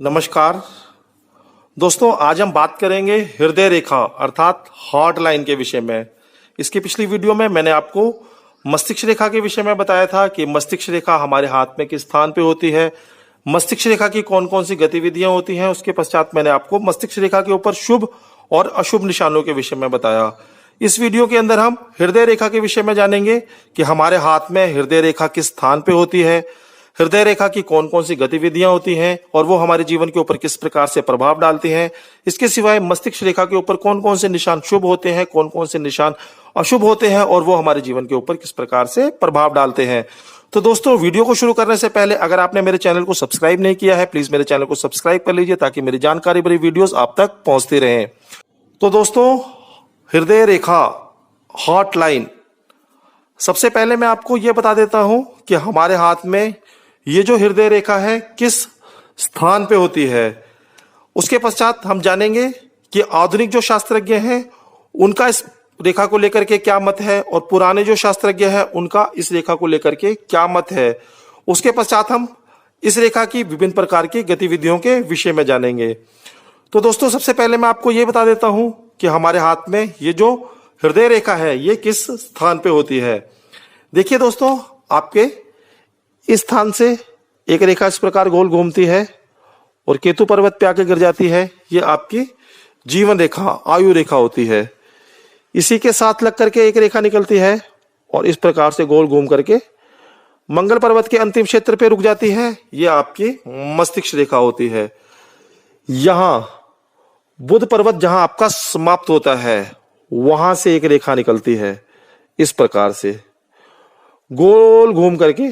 नमस्कार दोस्तों, आज हम बात करेंगे हृदय रेखा अर्थात हार्ट लाइन के विषय में। इसकी पिछली वीडियो में मैंने आपको मस्तिष्क रेखा के विषय में बताया था कि मस्तिष्क रेखा हमारे हाथ में किस स्थान पे होती है, मस्तिष्क रेखा की कौन कौन सी गतिविधियां होती हैं। उसके पश्चात मैंने आपको मस्तिष्क रेखा के ऊपर शुभ और अशुभ निशानों के विषय में बताया। इस वीडियो के अंदर हम हृदय रेखा के विषय में जानेंगे कि हमारे हाथ में हृदय रेखा किस स्थान पे होती है, हृदय रेखा की कौन कौन सी गतिविधियां होती हैं और वो हमारे जीवन के ऊपर किस प्रकार से प्रभाव डालती हैं। इसके सिवाय मस्तिष्क रेखा के ऊपर कौन कौन से निशान शुभ होते हैं, कौन कौन से निशान अशुभ होते हैं और वो हमारे जीवन के ऊपर किस प्रकार से प्रभाव डालते हैं। तो दोस्तों, वीडियो को शुरू करने से पहले अगर आपने मेरे चैनल को सब्सक्राइब नहीं किया है, प्लीज मेरे चैनल को सब्सक्राइब कर लीजिए ताकि मेरी जानकारी भरी वीडियोस आप तक पहुंचती रहें। तो दोस्तों, हृदय रेखा हार्ट लाइन, सबसे पहले मैं आपको यह बता देता हूं कि हमारे हाथ में ये जो हृदय रेखा है किस स्थान पे होती है। उसके पश्चात हम जानेंगे कि आधुनिक जो शास्त्रज्ञ हैं उनका इस रेखा को लेकर के क्या मत है और पुराने जो शास्त्रज्ञ हैं उनका इस रेखा को लेकर के क्या मत है। उसके पश्चात हम इस रेखा की विभिन्न प्रकार की गतिविधियों के विषय में जानेंगे। तो दोस्तों, सबसे पहले मैं आपको ये बता देता हूं कि हमारे हाथ में ये जो हृदय रेखा है ये किस स्थान पे होती है। देखिए दोस्तों, आपके इस स्थान से एक रेखा इस प्रकार गोल घूमती है और केतु पर्वत पे आके गिर जाती है। ये आपकी जीवन रेखा, आयु रेखा होती है। इसी के साथ लग करके एक रेखा निकलती है और इस प्रकार से गोल घूम करके मंगल पर्वत के अंतिम क्षेत्र पे रुक जाती है। ये आपकी मस्तिष्क रेखा होती है। यहां बुध पर्वत जहां आपका समाप्त होता है वहां से एक रेखा निकलती है इस प्रकार से गोल घूम करके,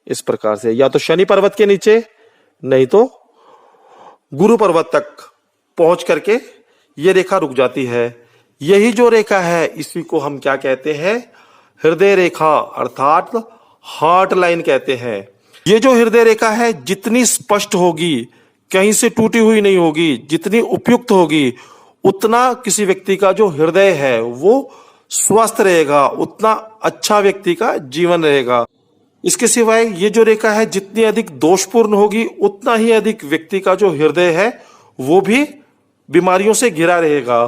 इस प्रकार से या तो शनि पर्वत के नीचे नहीं तो गुरु पर्वत तक पहुंच करके यह रेखा रुक जाती है। यही जो रेखा है इसी को हम क्या कहते हैं, हृदय रेखा अर्थात हार्ट लाइन कहते हैं। ये जो हृदय रेखा है जितनी स्पष्ट होगी, कहीं से टूटी हुई नहीं होगी, जितनी उपयुक्त होगी, उतना किसी व्यक्ति का जो हृदय है वो स्वस्थ रहेगा, उतना अच्छा व्यक्ति का जीवन रहेगा। इसके सिवाय ये जो रेखा है जितनी अधिक दोषपूर्ण होगी उतना ही अधिक व्यक्ति का जो हृदय है वो भी बीमारियों से घिरा रहेगा।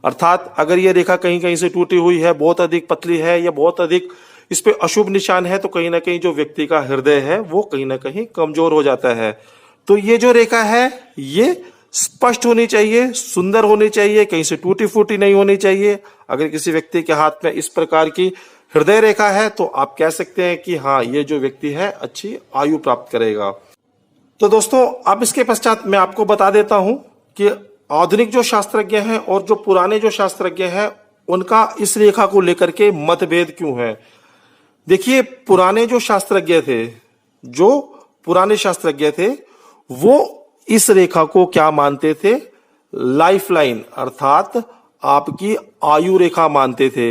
अर्थात अगर ये रेखा कहीं कहीं से टूटी हुई है, बहुत अधिक पतली है या बहुत अधिक इस पे अशुभ निशान है, तो कहीं ना कहीं जो व्यक्ति का हृदय है वो कहीं ना कहीं कमजोर हो जाता है। तो ये जो रेखा है ये स्पष्ट होनी चाहिए, सुंदर होनी चाहिए, कहीं से टूटी फूटी नहीं होनी चाहिए। अगर किसी व्यक्ति के हाथ में इस प्रकार की हृदय रेखा है तो आप कह सकते हैं कि हाँ, ये जो व्यक्ति है अच्छी आयु प्राप्त करेगा। तो दोस्तों, अब इसके पश्चात मैं आपको बता देता हूं कि आधुनिक जो शास्त्रज्ञ हैं और जो पुराने जो शास्त्रज्ञ हैं उनका इस रेखा को लेकर के मतभेद क्यों है। देखिए, पुराने जो शास्त्रज्ञ थे वो इस रेखा को क्या मानते थे, लाइफ लाइन अर्थात आपकी आयु रेखा मानते थे।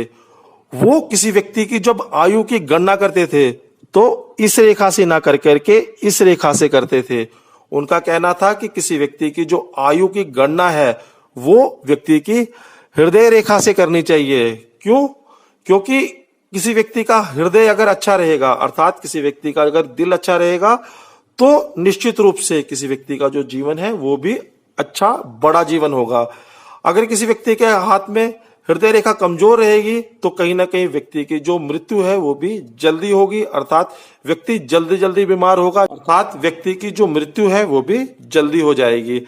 वो किसी व्यक्ति की जब आयु की गणना करते थे तो इस रेखा से ना कर करके इस रेखा से करते थे। उनका कहना था कि किसी व्यक्ति की जो आयु की गणना है वो व्यक्ति की हृदय रेखा से करनी चाहिए। क्यों? क्योंकि किसी व्यक्ति का हृदय अगर अच्छा रहेगा अर्थात किसी व्यक्ति का अगर दिल अच्छा रहेगा तो निश्चित रूप से किसी व्यक्ति का जो जीवन है वो भी अच्छा बड़ा जीवन होगा। अगर किसी व्यक्ति के हाथ में हृदय रेखा कमजोर रहेगी तो कहीं ना कहीं व्यक्ति की जो मृत्यु है वो भी जल्दी होगी, अर्थात व्यक्ति जल्दी जल्दी बीमार होगा, अर्थात व्यक्ति की जो मृत्यु है वो भी जल्दी हो जाएगी।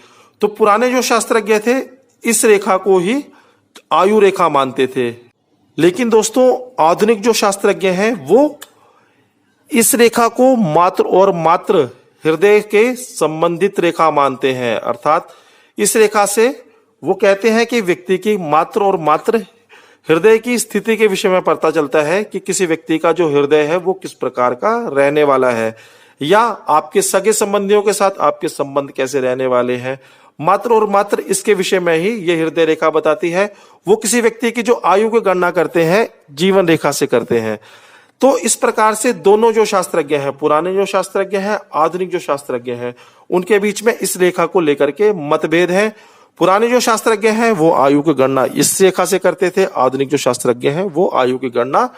तो पुराने जो शास्त्रज्ञ थे इस रेखा को ही आयु रेखा मानते थे। लेकिन दोस्तों, आधुनिक जो शास्त्रज्ञ हैं वो इस रेखा को मात्र और मात्र हृदय के संबंधित रेखा मानते हैं। अर्थात इस रेखा से वो कहते हैं कि व्यक्ति की मात्र और मात्र हृदय की स्थिति के विषय में पता चलता है कि किसी व्यक्ति का जो हृदय है वो किस प्रकार का रहने वाला है या आपके सगे संबंधियों के साथ आपके संबंध कैसे रहने वाले हैं। मात्र और मात्र इसके विषय में ही ये हृदय रेखा बताती है। वो किसी व्यक्ति की जो आयु की गणना करते हैं जीवन रेखा से करते हैं। तो इस प्रकार से दोनों जो शास्त्रज्ञ हैं, पुराने जो शास्त्रज्ञ हैं, आधुनिक जो शास्त्रज्ञ हैं, उनके बीच में इस रेखा को लेकर के मतभेद है। पुराने जो शास्त्रज्ञ हैं वो आयु की गणना इस रेखा से करते थे, आधुनिक जो शास्त्रज्ञ हैं वो आयु की गणना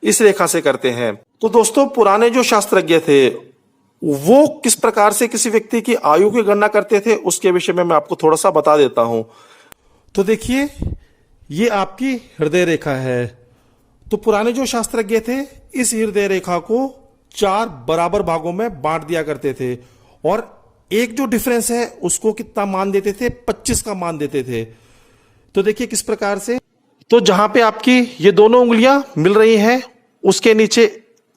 इस रेखा से करते हैं। तो दोस्तों, पुराने जो शास्त्रज्ञ थे वो किस प्रकार से किसी व्यक्ति की आयु की गणना करते थे उसके विषय में मैं आपको थोड़ा सा बता देता हूं। तो देखिए, ये आपकी हृदय रेखा है। तो पुराने जो शास्त्रज्ञ थे इस हृदय रेखा को 4 बराबर भागों में बांट दिया करते थे, और एक जो डिफरेंस है उसको कितना मान देते थे, 25 का मान देते थे। तो देखिए किस प्रकार से, तो जहां पे आपकी ये दोनों उंगलियां मिल रही हैं उसके नीचे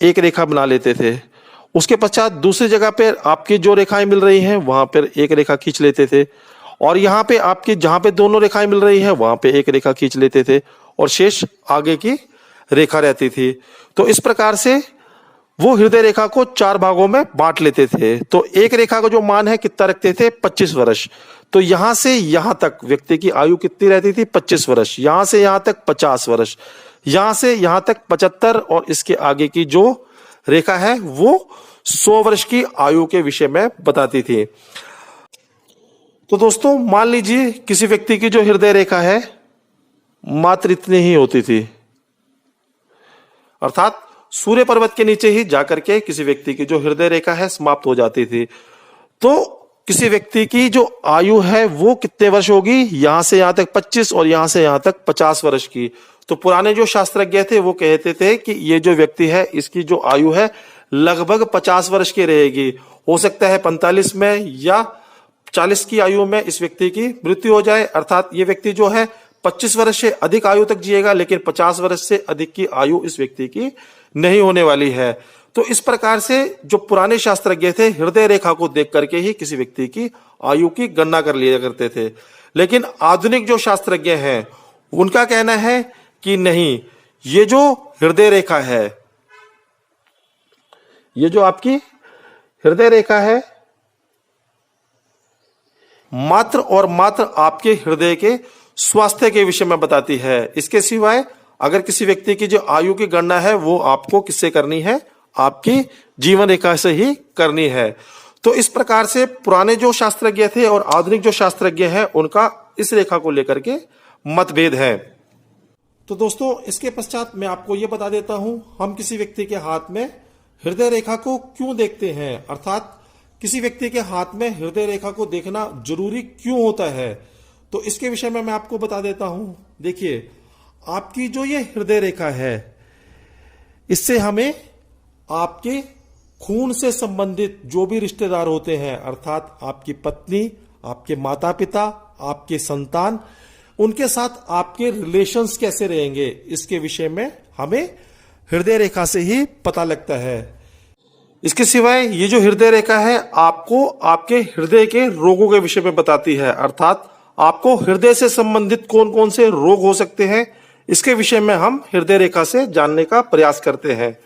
एक रेखा बना लेते थे। उसके पश्चात दूसरी जगह पे आपकी जो रेखाएं मिल रही हैं वहां पर एक रेखा खींच लेते थे, और यहां पे आपकी जहां पे दोनों रेखाएं मिल रही हैं वहां पे एक रेखा खींच लेते थे, और शेष आगे की रेखा रहती थी। तो इस प्रकार से वो हृदय रेखा को 4 भागों में बांट लेते थे। तो एक रेखा का जो मान है कितना रखते थे, 25 वर्ष। तो यहां से यहां तक व्यक्ति की आयु कितनी रहती थी, 25 वर्ष। यहां से यहां तक 50 वर्ष, यहां से यहां तक 75, और इसके आगे की जो रेखा है वो 100 वर्ष की आयु के विषय में बताती थी। तो दोस्तों मान लीजिए किसी व्यक्ति की जो हृदय रेखा है मात्र इतनी ही होती थी, अर्थात सूर्य पर्वत के नीचे ही जाकर के किसी व्यक्ति की जो हृदय रेखा है समाप्त हो जाती थी। तो किसी व्यक्ति की जो आयु है वो कितने वर्ष होगी, यहां से यहां तक 25 और यहां से यहां तक 50 वर्ष की। तो पुराने जो शास्त्रज्ञ थे वो कहते थे कि ये जो व्यक्ति है इसकी जो आयु है लगभग 50 वर्ष की रहेगी। हो सकता है 45 में या 40 की आयु में इस व्यक्ति की मृत्यु हो जाए, अर्थात ये व्यक्ति जो है 25 वर्ष से अधिक आयु तक जिएगा, लेकिन 50 वर्ष से अधिक की आयु इस व्यक्ति की नहीं होने वाली है। तो इस प्रकार से जो पुराने शास्त्रज्ञ थे हृदय रेखा को देख करके ही किसी व्यक्ति की आयु की गणना कर लिया करते थे। लेकिन आधुनिक जो शास्त्रज्ञ हैं उनका कहना है कि नहीं, ये जो हृदय रेखा है, ये जो आपकी हृदय रेखा है मात्र और मात्र आपके हृदय के स्वास्थ्य के विषय में बताती है। इसके सिवाय अगर किसी व्यक्ति की जो आयु की गणना है वो आपको किससे करनी है, आपकी जीवन रेखा से ही करनी है। तो इस प्रकार से पुराने जो शास्त्रज्ञ थे और आधुनिक जो शास्त्रज्ञ हैं उनका इस रेखा को लेकर के मतभेद है। तो दोस्तों इसके पश्चात मैं आपको यह बता देता हूं, हम किसी व्यक्ति के हाथ में हृदय रेखा को क्यों देखते हैं, अर्थात किसी व्यक्ति के हाथ में हृदय रेखा को देखना जरूरी क्यों होता है। तो इसके विषय में मैं आपको बता देता हूं। देखिए, आपकी जो ये हृदय रेखा है इससे हमें आपके खून से संबंधित जो भी रिश्तेदार होते हैं, अर्थात आपकी पत्नी, आपके माता पिता, आपके संतान, उनके साथ आपके रिलेशंस कैसे रहेंगे इसके विषय में हमें हृदय रेखा से ही पता लगता है। इसके सिवाय ये जो हृदय रेखा है आपको आपके हृदय के रोगों के विषय में बताती है, अर्थात आपको हृदय से संबंधित कौन कौन से रोग हो सकते हैं इसके विषय में हम हृदय रेखा से जानने का प्रयास करते हैं।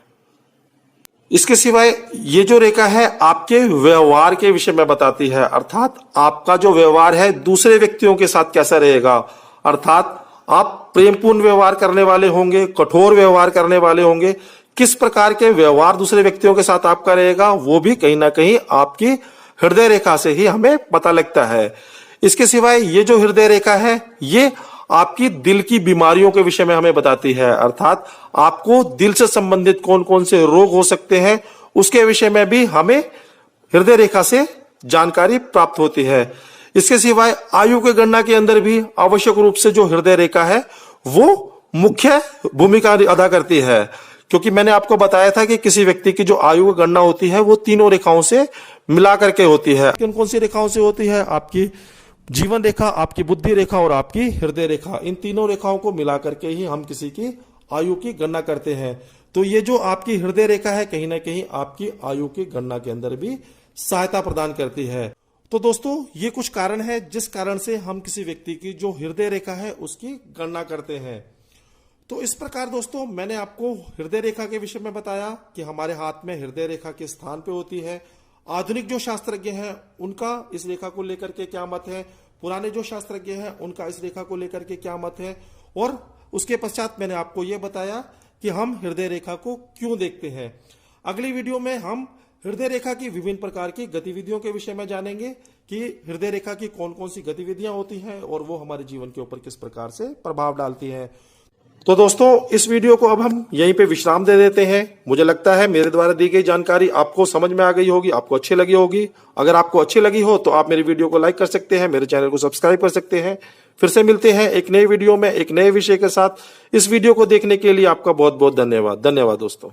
इसके सिवाय ये जो रेखा है आपके व्यवहार के विषय में बताती है, अर्थात आपका जो व्यवहार है दूसरे व्यक्तियों के साथ कैसा रहेगा, अर्थात आप प्रेमपूर्ण व्यवहार करने वाले होंगे, कठोर व्यवहार करने वाले होंगे, किस प्रकार के व्यवहार दूसरे व्यक्तियों के साथ आपका रहेगा वो भी कहीं ना कहीं आपकी हृदय रेखा से ही हमें पता लगता है। इसके सिवाय ये जो हृदय रेखा है ये आपकी दिल की बीमारियों के विषय में हमें बताती है, अर्थात आपको दिल से संबंधित कौन कौन से रोग हो सकते हैं उसके विषय में भी हमें हृदय रेखा से जानकारी प्राप्त होती है। इसके सिवाय आयु की गणना के अंदर भी आवश्यक रूप से जो हृदय रेखा है वो मुख्य भूमिका अदा करती है, क्योंकि मैंने आपको बताया था कि किसी व्यक्ति की जो आयु की गणना होती है वो तीनों रेखाओं से मिला करके होती है। कौन कौन सी रेखाओं से होती है, आपकी जीवन रेखा, आपकी बुद्धि रेखा और आपकी हृदय रेखा, इन तीनों रेखाओं को मिला करके ही हम किसी की आयु की गणना करते हैं। तो ये जो आपकी हृदय रेखा है कहीं ना कहीं आपकी आयु की गणना के अंदर भी सहायता प्रदान करती है। तो दोस्तों ये कुछ कारण है जिस कारण से हम किसी व्यक्ति की जो हृदय रेखा है उसकी गणना करते हैं। तो इस प्रकार दोस्तों मैंने आपको हृदय रेखा के विषय में बताया कि हमारे हाथ में हृदय रेखा के स्थान पे होती है। आधुनिक जो शास्त्रज्ञ हैं उनका इस रेखा को लेकर के क्या मत है, पुराने जो शास्त्रज्ञ हैं उनका इस रेखा को लेकर के क्या मत है, और उसके पश्चात मैंने आपको यह बताया कि हम हृदय रेखा को क्यों देखते हैं। अगली वीडियो में हम हृदय रेखा की विभिन्न प्रकार की गतिविधियों के विषय में जानेंगे कि हृदय रेखा की कौन कौन सी गतिविधियां होती हैं और वो हमारे जीवन के ऊपर किस प्रकार से प्रभाव डालती हैं। तो दोस्तों इस वीडियो को अब हम यहीं पे विश्राम दे देते हैं। मुझे लगता है मेरे द्वारा दी गई जानकारी आपको समझ में आ गई होगी, आपको अच्छी लगी होगी। अगर आपको अच्छी लगी हो तो आप मेरी वीडियो को लाइक कर सकते हैं, मेरे चैनल को सब्सक्राइब कर सकते हैं। फिर से मिलते हैं एक नए वीडियो में एक नए विषय के साथ। इस वीडियो को देखने के लिए आपका बहुत बहुत धन्यवाद। धन्यवाद दोस्तों।